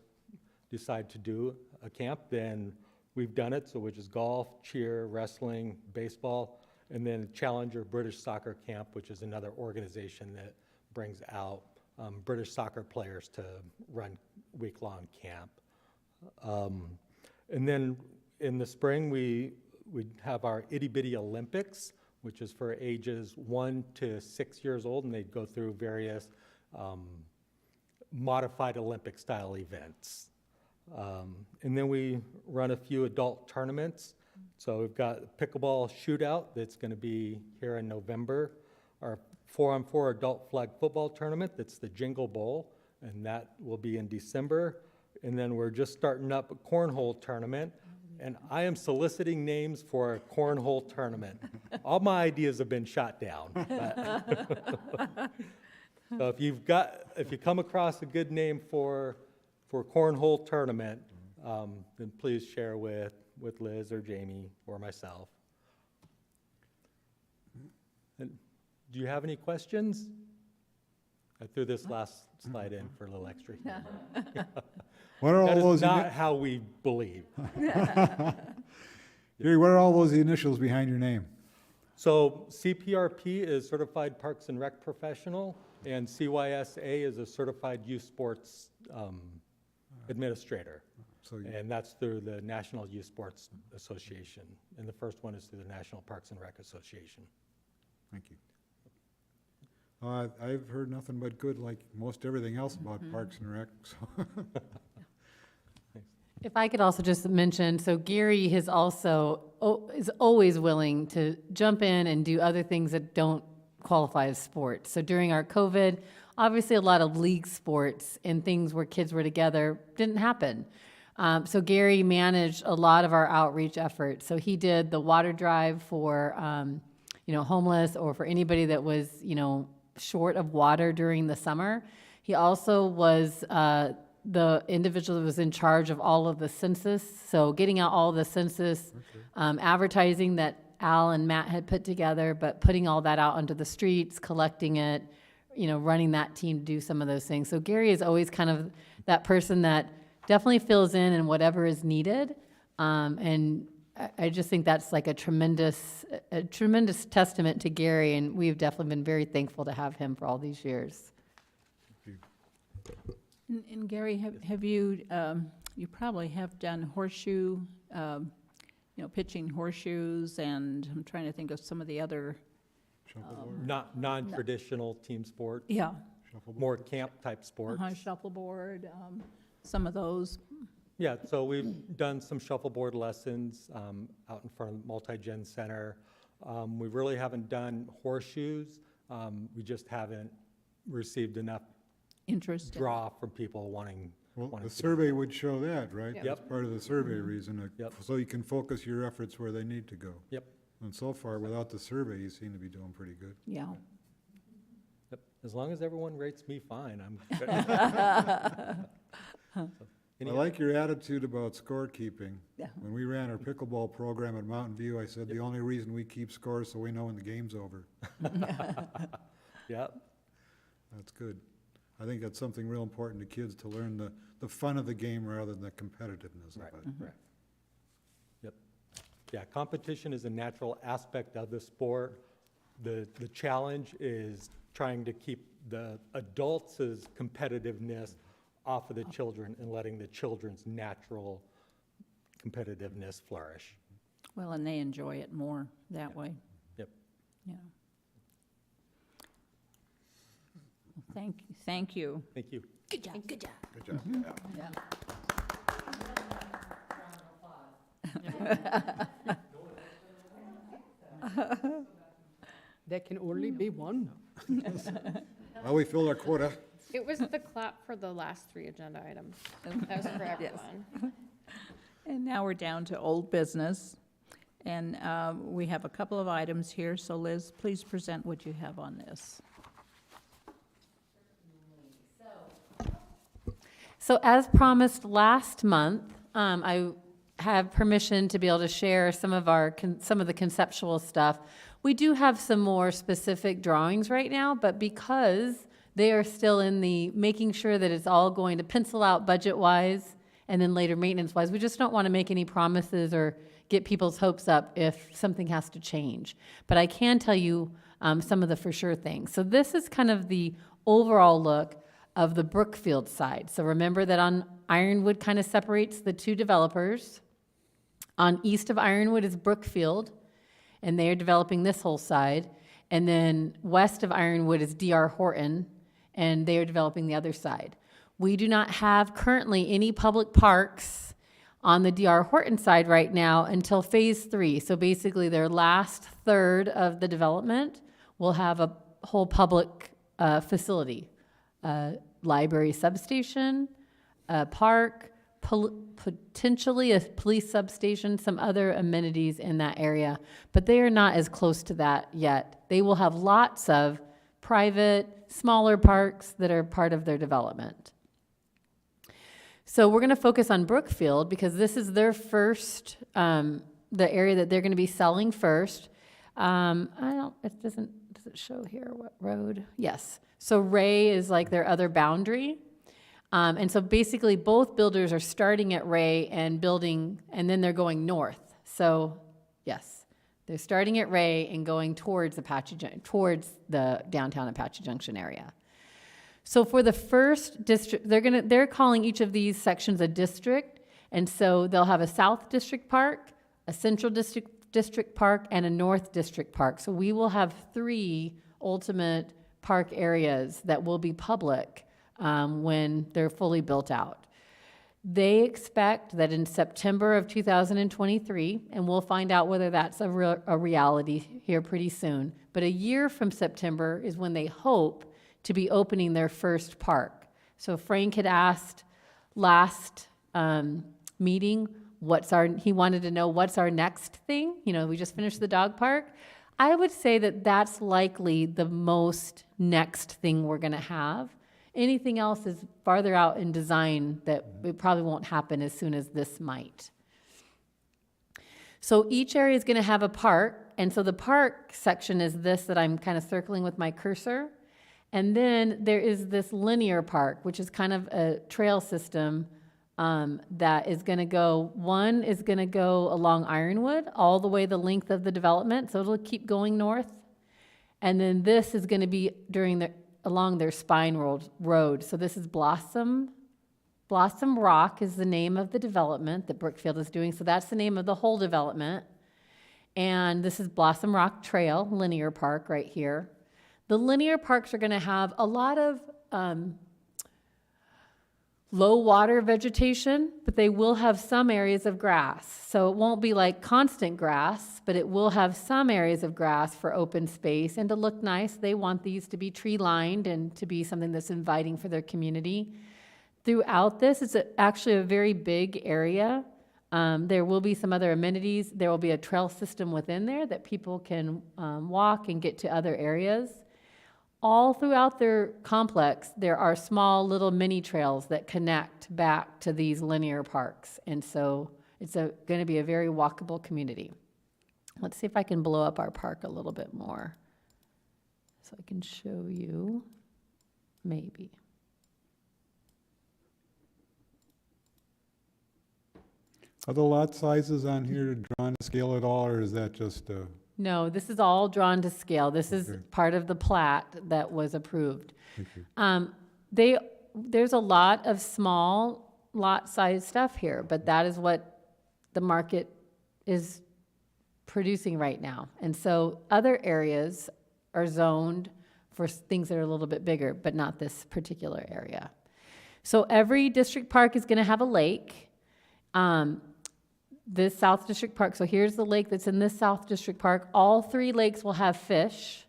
decide to do a camp, then we've done it, so which is golf, cheer, wrestling, baseball, and then Challenger British Soccer Camp, which is another organization that brings out British soccer players to run week-long camp. And then in the spring, we have our Itty Bitty Olympics, which is for ages 1 to 6 years old, and they go through various modified Olympic-style events. And then we run a few adult tournaments. So we've got a pickleball shootout that's going to be here in November. Our 4-on-4 adult flag football tournament, that's the Jingle Bowl, and that will be in December. And then we're just starting up a cornhole tournament, and I am soliciting names for a cornhole tournament. All my ideas have been shot down. So if you come across a good name for cornhole tournament, then please share with Liz or Jamie or myself. And do you have any questions? I threw this last slide in for a little extra humor. What are That all is those? not how we believe. Gary, what are all those initials behind your name? So CPRP is Certified Parks and Rec Professional, and CYSA is a Certified Youth Sports Administrator. So And that's through the National Youth Sports Association. And the first one is through the National Parks and Rec Association. thank you. I've heard nothing but good, like most everything else about Parks and Rec. So If I could also just mention, so Gary is always willing to jump in and do other things that don't qualify as sports. So during our COVID, obviously a lot of league sports and things where kids were together didn't happen. So Gary managed a lot of our outreach efforts. So he did the water drive for, homeless or for anybody that was, short of water during the summer. He also was the individual that was in charge of all of the census, so getting out all the census, advertising that Al and Matt had put together, but putting all that out onto the streets, collecting it, running that team to do some of those things. So Gary is always kind of that person that definitely fills in and whatever is needed. And I just think that's like a tremendous testament to Gary, and we've definitely been very thankful to have him for all these years. And Gary, have you, you probably have done horseshoe, pitching horseshoes, and I'm trying to think of some of the other, Shuffleboard, Not non-traditional team sports, yeah, shuffleboard. more camp-type sports. shuffleboard, some of those. Yeah, so we've done some shuffleboard lessons out in front of the Multi-Gen Center. We really haven't done horseshoes. We just haven't received enough Interest. draw from people wanting Well, wanting the to- survey would show that, right? Yep. That's part of the survey reason, Yep. so you can focus your efforts where they need to go. Yep, And so far, without the survey, you seem to be doing pretty good. Yeah. yep. As long as everyone rates me fine, I'm good. So, I any like your attitude about scorekeeping. Yeah. When we ran our pickleball program at Mountain View, I said the only reason we keep scores so we know when the game's over. Yep, That's good. I think that's something real important to kids, to learn the fun of the game rather than the competitiveness right, of it. right. Yep. Yeah, competition is a natural aspect of the sport. The challenge is trying to keep the adults' competitiveness off of the children and letting the children's natural competitiveness flourish. Well, and they enjoy it more that way. Yep. Yeah. Thank you. Thank you. Good job. Yeah. There can only be one. Well, we filled our quota. It was the clap for the last 3 agenda items. That was for everyone. And now we're down to old business. And we have a couple of items here, so Liz, please present what you have on this. So as promised last month, I have permission to be able to share some of the conceptual stuff. We do have some more specific drawings right now, but because they are still in the making sure that it's all going to pencil out budget-wise and then later maintenance-wise, we just don't want to make any promises or get people's hopes up if something has to change. But I can tell you some of the for sure things. So this is kind of the overall look of the Brookfield side. So remember that on Ironwood kind of separates the two developers. On east of Ironwood is Brookfield, and they are developing this whole side. And then west of Ironwood is D.R. Horton, and they are developing the other side. We do not have currently any public parks on the D.R. Horton side right now until phase 3. So basically their last third of the development will have a whole public facility. Library substation, a park, potentially a police substation, some other amenities in that area, but they are not as close to that yet. They will have lots of private, smaller parks that are part of their development. So we're going to focus on Brookfield because this is their first, the area that they're going to be selling first. Does it show here what road? Yes. So Ray is like their other boundary. And so basically both builders are starting at Ray and building, and then they're going north. So yes, they're starting at Ray and going towards towards the downtown Apache Junction area. So for the first district, they're calling each of these sections a district. And so they'll have a South District Park, a Central District Park, and a North District Park. So we will have 3 ultimate park areas that will be public when they're fully built out. They expect that in September of 2023, and we'll find out whether that's a reality here pretty soon, but a year from September is when they hope to be opening their first park. So Frank had asked last meeting, he wanted to know what's our next thing. We just finished the dog park. I would say that that's likely the most next thing we're going to have Anything else is farther out in design that it probably won't happen as soon as this might. So each area is going to have a park, and so the park section is this that I'm kind of circling with my cursor. And then there is this linear park, which is kind of a trail system that is going to go, one is going to go along Ironwood all the way the length of the development, so it'll keep going north. And then this is going to be along their spine road. So this is Blossom Rock is the name of the development that Brookfield is doing. So that's the name of the whole development. And this is Blossom Rock Trail, linear park right here. The linear parks are going to have a lot of low water vegetation, but they will have some areas of grass. So it won't be like constant grass, but it will have some areas of grass for open space and to look nice. They want these to be tree lined and to be something that's inviting for their community. Throughout this, it's actually a very big area. There will be some other amenities. There will be a trail system within there that people can walk and get to other areas. All throughout their complex, there are small little mini trails that connect back to these linear parks. And so it's going to be a very walkable community. Let's see if I can blow up our park a little bit more so I can show you, maybe. Are the lot sizes on here drawn to scale at all, or is that just No, this is all drawn to scale. This is Okay. part of the plat that was approved. thank you. There's a lot of small lot size stuff here, but that is what the market is producing right now. And so other areas are zoned for things that are a little bit bigger, but not this particular area. So every district park is going to have a lake. This South District Park, so here's the lake that's in this South District Park. All three lakes will have fish,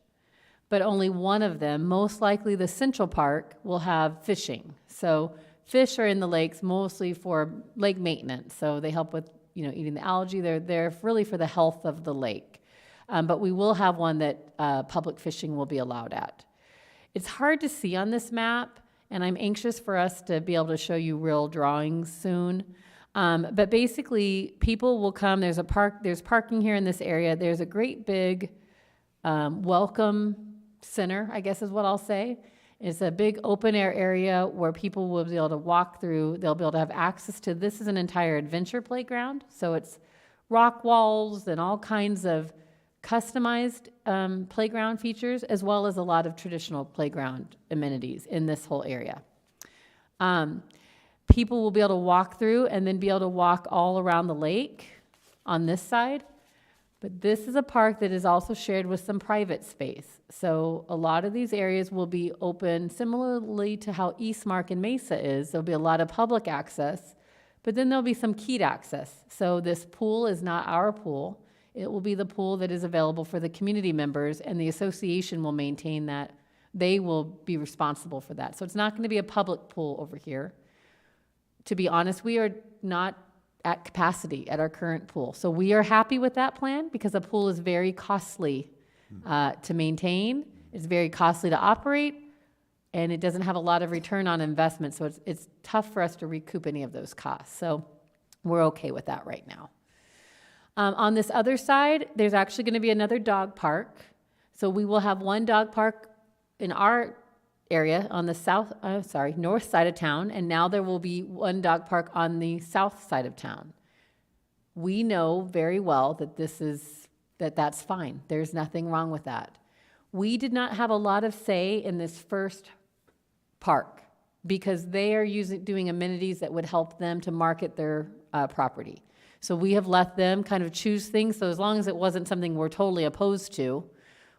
but only one of them, most likely the Central Park, will have fishing. So fish are in the lakes mostly for lake maintenance. So they help with, eating the algae. They're there really for the health of the lake. But we will have one that public fishing will be allowed at. It's hard to see on this map, and I'm anxious for us to be able to show you real drawings soon. But basically, people will come. There's parking here in this area. There's a great big welcome center, I guess is what I'll say. It's a big open air area where people will be able to walk through. They'll be able to have access to, this is an entire adventure playground. So it's rock walls and all kinds of customized playground features, as well as a lot of traditional playground amenities in this whole area. People will be able to walk through and then be able to walk all around the lake on this side. But this is a park that is also shared with some private space. So a lot of these areas will be open similarly to how Eastmark and Mesa is. There'll be a lot of public access, but then there'll be some keyed access. So this pool is not our pool. It will be the pool that is available for the community members, and the association will maintain that. They will be responsible for that. So it's not going to be a public pool over here. To be honest, we are not at capacity at our current pool. So we are happy with that plan because a pool is very costly to maintain. It's very costly to operate, and it doesn't have a lot of return on investment. So it's tough for us to recoup any of those costs. So we're okay with that right now. On this other side, there's actually going to be another dog park. So we will have one dog park in our area on the north side of town, and now there will be one dog park on the south side of town. We know very well that that's fine. There's nothing wrong with that. We did not have a lot of say in this first park because they are doing amenities that would help them to market their property. So we have let them kind of choose things. So as long as it wasn't something we're totally opposed to,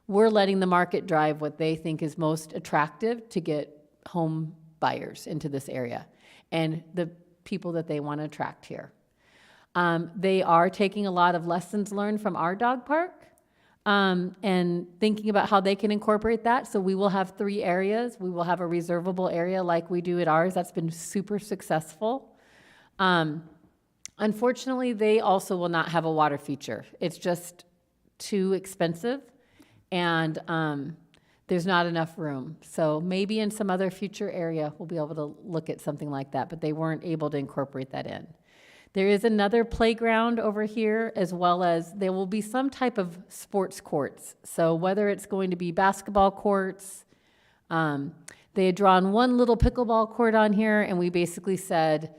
we're letting the market drive what they think is most attractive to get home buyers into this area and the people that they want to attract here. They are taking a lot of lessons learned from our dog park and thinking about how they can incorporate that. So we will have 3 areas. We will have a reservable area like we do at ours. That's been super successful. Unfortunately, they also will not have a water feature. It's just too expensive. And there's not enough room. So maybe in some other future area, we'll be able to look at something like that, but they weren't able to incorporate that in. There is another playground over here, as well as there will be some type of sports courts. So whether it's going to be basketball courts, they had drawn one little pickleball court on here, and we basically said,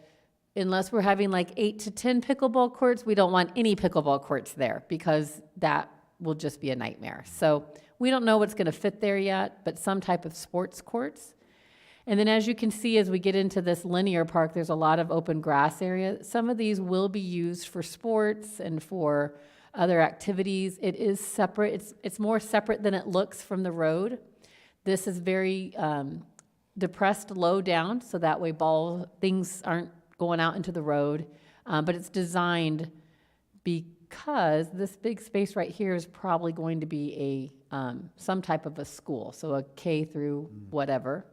unless we're having like 8 to 10 pickleball courts, we don't want any pickleball courts there, because that will just be a nightmare. So we don't know what's going to fit there yet, but some type of sports courts. And then as you can see, as we get into this linear park, there's a lot of open grass area. Some of these will be used for sports and for other activities. It is separate. It's more separate than it looks from the road. This is very depressed low down, so that way things aren't going out into the road. But it's designed because this big space right here is probably going to be some type of a school, so a K through whatever.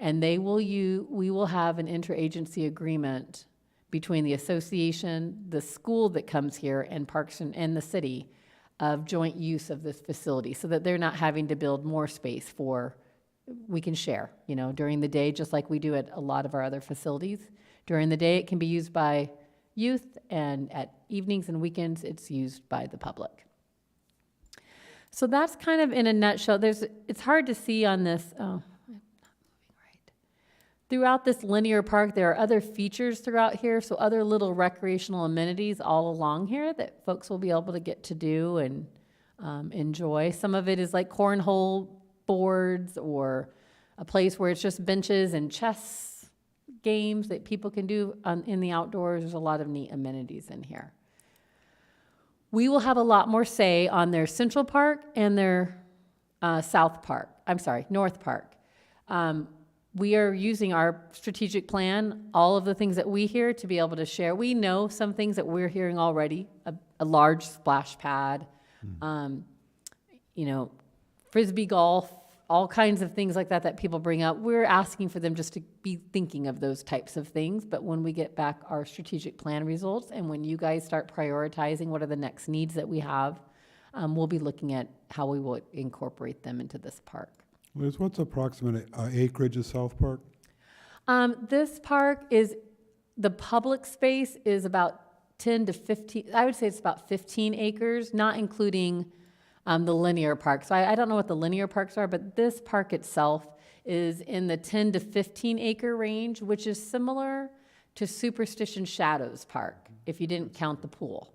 And we will have an interagency agreement between the association, the school that comes here, and Parks and the city of joint use of this facility, so that they're not having to build more space we can share, during the day, just like we do at a lot of our other facilities. During the day, it can be used by youth, and at evenings and weekends, it's used by the public. So that's kind of in a nutshell. It's hard to see on this. Throughout this linear park, there are other features throughout here, so other little recreational amenities all along here that folks will be able to get to do and enjoy. Some of it is like cornhole boards, or a place where it's just benches and chess games that people can do in the outdoors. There's a lot of neat amenities in here. We will have a lot more say on their Central Park and their North Park. We are using our strategic plan, all of the things that we hear, to be able to share. We know some things that we're hearing already, a large splash pad, Frisbee golf, all kinds of things like that people bring up. We're asking for them just to be thinking of those types of things. But when we get back our strategic plan results, and when you guys start prioritizing what are the next needs that we have, we'll be looking at how we will incorporate them into this park. Liz, what's approximate acreage of South Park? This park the public space is about 10 to 15, I would say it's about 15 acres, not including the linear park. So I don't know what the linear parks are, but this park itself is in the 10 to 15 acre range, which is similar to Superstition Shadows Park, if you didn't count the pool.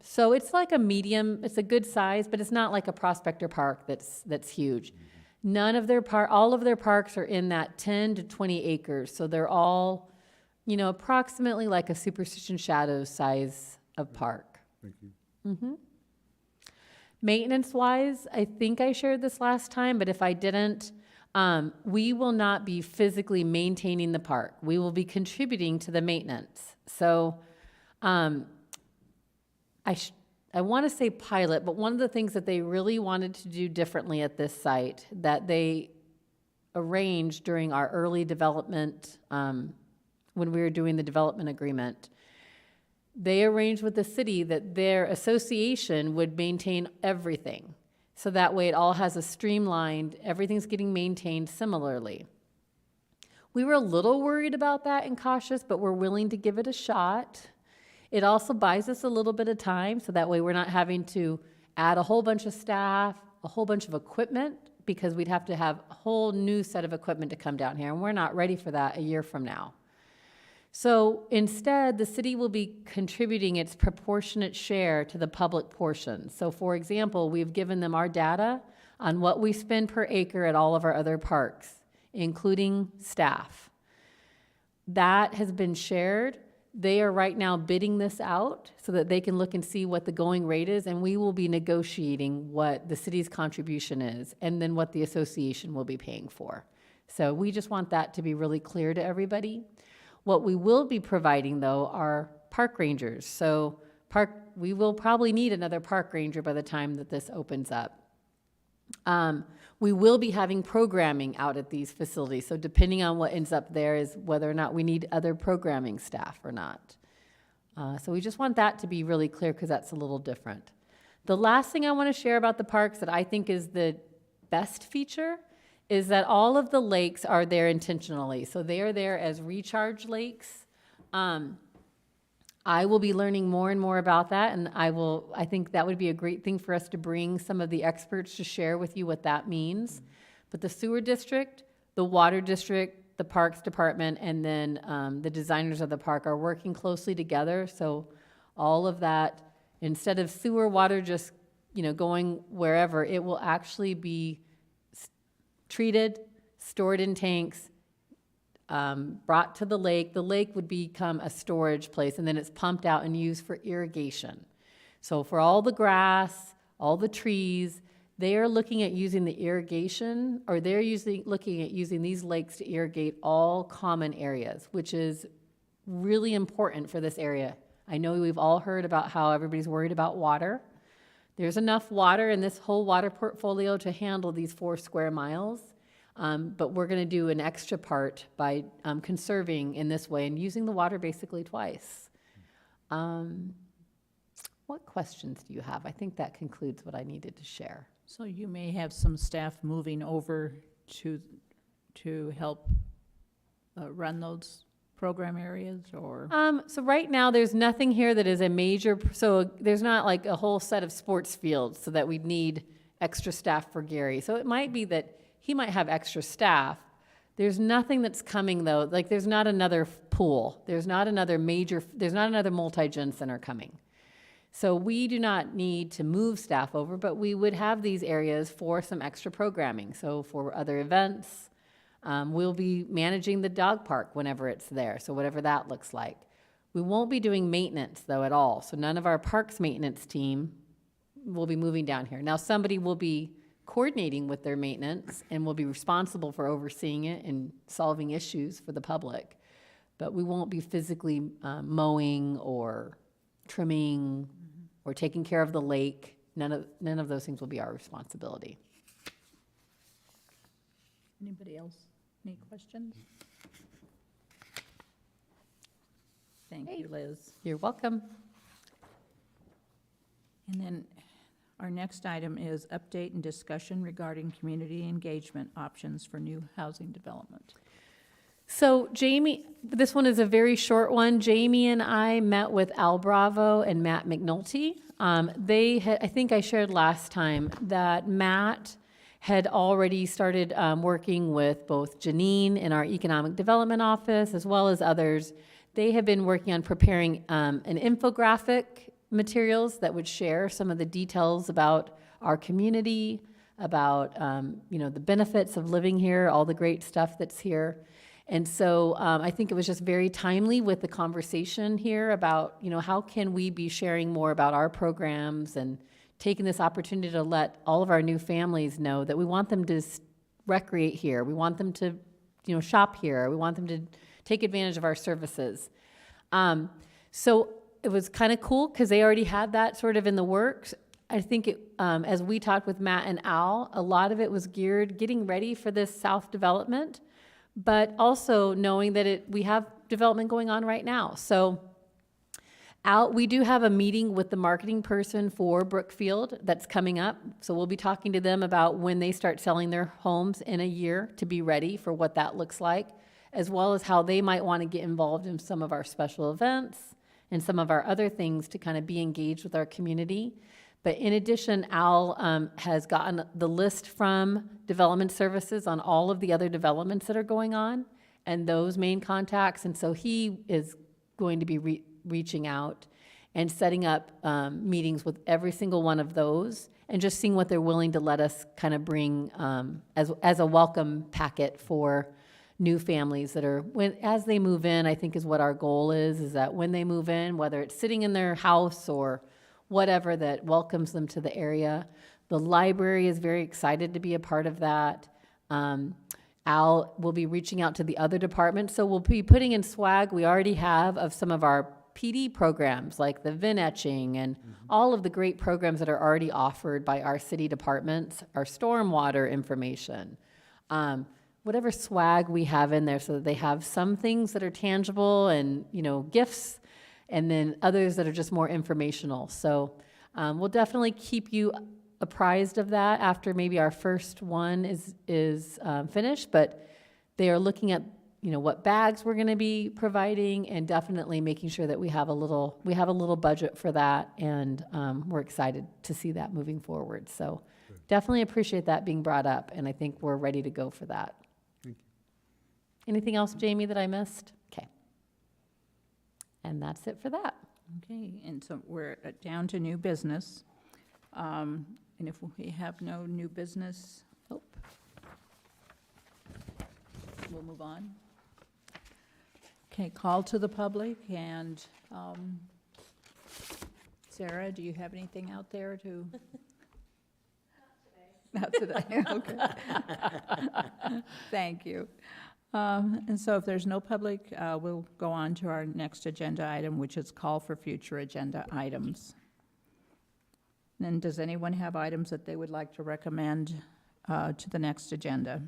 So it's like a medium, it's a good size, but it's not like a Prospector Park that's huge. All of their parks are in that 10 to 20 acres. So they're all, approximately like a Superstition Shadows size of park. Thank you. Mm-hmm. Maintenance-wise, I think I shared this last time, but if I didn't, we will not be physically maintaining the park. We will be contributing to the maintenance. So I want to say pilot, but one of the things that they really wanted to do differently at this site that they arranged during our early development, when we were doing the development agreement, they arranged with the city that their association would maintain everything. So that way it all has a streamlined, everything's getting maintained similarly. We were a little worried about that and cautious, but we're willing to give it a shot. It also buys us a little bit of time, so that way we're not having to add a whole bunch of staff, a whole bunch of equipment, because we'd have to have a whole new set of equipment to come down here, and we're not ready for that a year from now. So instead, the city will be contributing its proportionate share to the public portion. So for example, we've given them our data on what we spend per acre at all of our other parks, including staff. That has been shared. They are right now bidding this out so that they can look and see what the going rate is, and we will be negotiating what the city's contribution is and then what the association will be paying for. So we just want that to be really clear to everybody. What we will be providing, though, are park rangers. So we will probably need another park ranger by the time that this opens up. We will be having programming out at these facilities. So depending on what ends up there is whether or not we need other programming staff or not. So we just want that to be really clear, because that's a little different. The last thing I want to share about the parks that I think is the best feature is that all of the lakes are there intentionally. So they are there as recharge lakes. I will be learning more and more about that, and I think that would be a great thing for us to bring some of the experts to share with you what that means. But the sewer district, the water district, the parks department, and then the designers of the park are working closely together. So all of that, instead of sewer water just, going wherever, it will actually be treated, stored in tanks, brought to the lake. The lake would become a storage place, and then it's pumped out and used for irrigation. So for all the grass, all the trees, they are looking at using the irrigation, or they're looking at using these lakes to irrigate all common areas, which is really important for this area. I know we've all heard about how everybody's worried about water. There's enough water in this whole water portfolio to handle these 4 square miles. But we're going to do an extra part by conserving in this way and using the water basically twice. What questions do you have? I think that concludes what I needed to share. So you may have some staff moving over to help run those program areas, or? So right now, there's nothing here that is a major, so there's not like a whole set of sports fields so that we'd need extra staff for Gary. So it might be that he might have extra staff. There's nothing that's coming though, like there's not another pool. There's not another multi-gen center coming. So we do not need to move staff over, but we would have these areas for some extra programming. So for other events, we'll be managing the dog park whenever it's there, so whatever that looks like. We won't be doing maintenance though at all. So none of our parks maintenance team will be moving down here. Now somebody will be coordinating with their maintenance and will be responsible for overseeing it and solving issues for the public. But we won't be physically mowing or trimming or taking care of the lake. None of those things will be our responsibility. Anybody else? Any questions? Thank you, Liz. You're welcome. And then our next item is update and discussion regarding community engagement options for new housing development. So Jamie, this one is a very short one. Jamie and I met with Al Bravo and Matt McNulty. I think I shared last time that Matt had already started working with both Janine in our economic development office as well as others. They have been working on preparing an infographic materials that would share some of the details about our community, about the benefits of living here, all the great stuff that's here. And so I think it was just very timely with the conversation here about, how can we be sharing more about our programs and taking this opportunity to let all of our new families know that we want them to recreate here. We want them to, shop here. We want them to take advantage of our services. So it was kind of cool because they already had that sort of in the works. I think as we talked with Matt and Al, a lot of it was geared getting ready for this South development, but also knowing that we have development going on right now. So we do have a meeting with the marketing person for Brookfield that's coming up. So we'll be talking to them about when they start selling their homes in a year to be ready for what that looks like, as well as how they might want to get involved in some of our special events and some of our other things to kind of be engaged with our community. But in addition, Al has gotten the list from Development Services on all of the other developments that are going on and those main contacts. And so he is going to be reaching out and setting up meetings with every single one of those and just seeing what they're willing to let us kind of bring as a welcome packet for new families that are, as they move in, I think is what our goal is that when they move in, whether it's sitting in their house or whatever that welcomes them to the area. The library is very excited to be a part of that. Al will be reaching out to the other departments, so we'll be putting in swag we already have of some of our PD programs like the VIN etching and all of the great programs that are already offered by our city departments, our stormwater information. Whatever swag we have in there so that they have some things that are tangible and, gifts, and then others that are just more informational. So we'll definitely keep you apprised of that after maybe our first one is finished, but they are looking at, you know, what bags we're going to be providing, and definitely making sure that we have a little budget for that, and we're excited to see that moving forward. So definitely appreciate that being brought up, and I think we're ready to go for that. Thank you. Anything else, Jamie, that I missed? Okay. And that's it for that. Okay, and so we're down to new business. And if we have no new business, Oh, we'll move on. Okay, call to the public, and Sarah, do you have anything out there to? Not today. Not today, okay. Thank you. And so if there's no public, we'll go on to our next agenda item, which is call for future agenda items. And does anyone have items that they would like to recommend to the next agenda?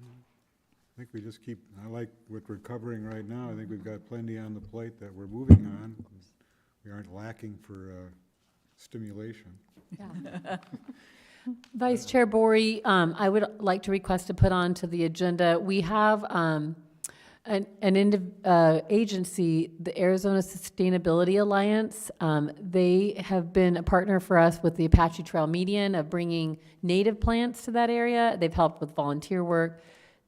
I think we just keep, I like what we're covering right now. I think we've got plenty on the plate that we're moving on. We aren't lacking for stimulation. yeah. Vice Chair Bory, I would like to request to put on to the agenda. We have an agency, the Arizona Sustainability Alliance. They have been a partner for us with the Apache Trail Median of bringing native plants to that area. They've helped with volunteer work.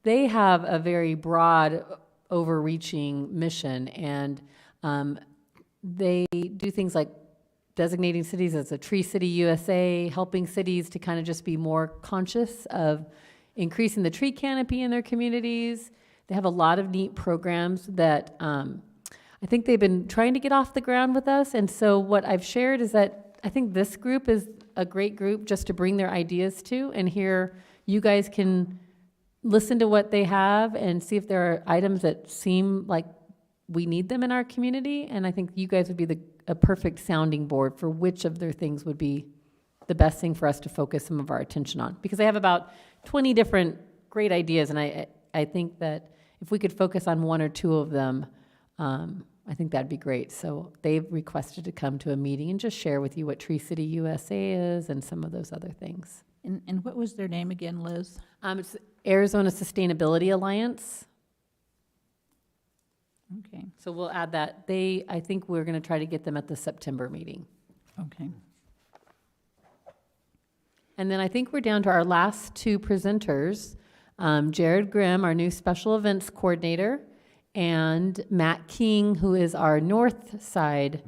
They have a very broad, overreaching mission, and they do things like designating cities as a Tree City USA, helping cities to kind of just be more conscious of increasing the tree canopy in their communities. They have a lot of neat programs that I think they've been trying to get off the ground with us. And so what I've shared is that I think this group is a great group just to bring their ideas to, and here you guys can listen to what they have and see if there are items that seem like we need them in our community. And I think you guys would be a perfect sounding board for which of their things would be the best thing for us to focus some of our attention on. Because they have about 20 different great ideas, and I think that if we could focus on one or two of them, I think that'd be great. So they've requested to come to a meeting and just share with you what Tree City USA is and some of those other things. And what was their name again, Liz? It's Arizona Sustainability Alliance. Okay, So we'll add that. I think we're going to try to get them at the September meeting. okay. And then I think we're down to our last two presenters, Jared Grimm, our new special events coordinator, and Matt King, who is our north side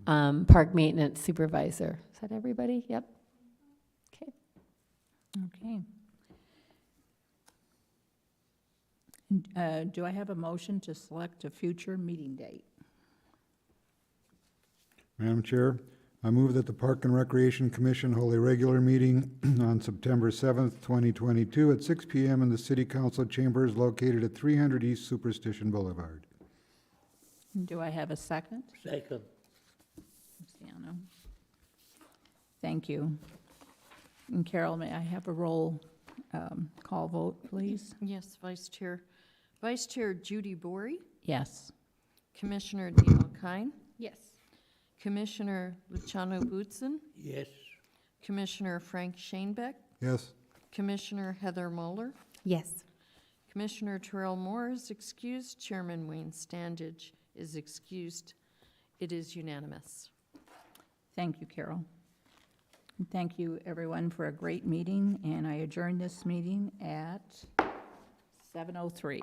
park maintenance supervisor. Is that everybody? Yep. Okay. Okay. Do I have a motion to select a future meeting date? Madam Chair, I move that the Park and Recreation Commission hold a regular meeting on September 7th, 2022 at 6 p.m. in the City Council chambers located at 300 East Superstition Boulevard. Do I have a second? Second. Luciano. Thank you. And Carol, may I have a roll call vote, please? Yes, Vice Chair. Vice Chair Judy Bory, Yes. Commissioner Dale Kine, Yes. Commissioner Luciano Bootson, Yes. Commissioner Frank Shanebeck, Yes? Commissioner Heather Muller, Yes. Commissioner Terrell Moore is excused, Chairman Wayne Standage is excused. It is unanimous. Thank you, Carol. And thank you, everyone, for a great meeting, and I adjourn this meeting at 7:03.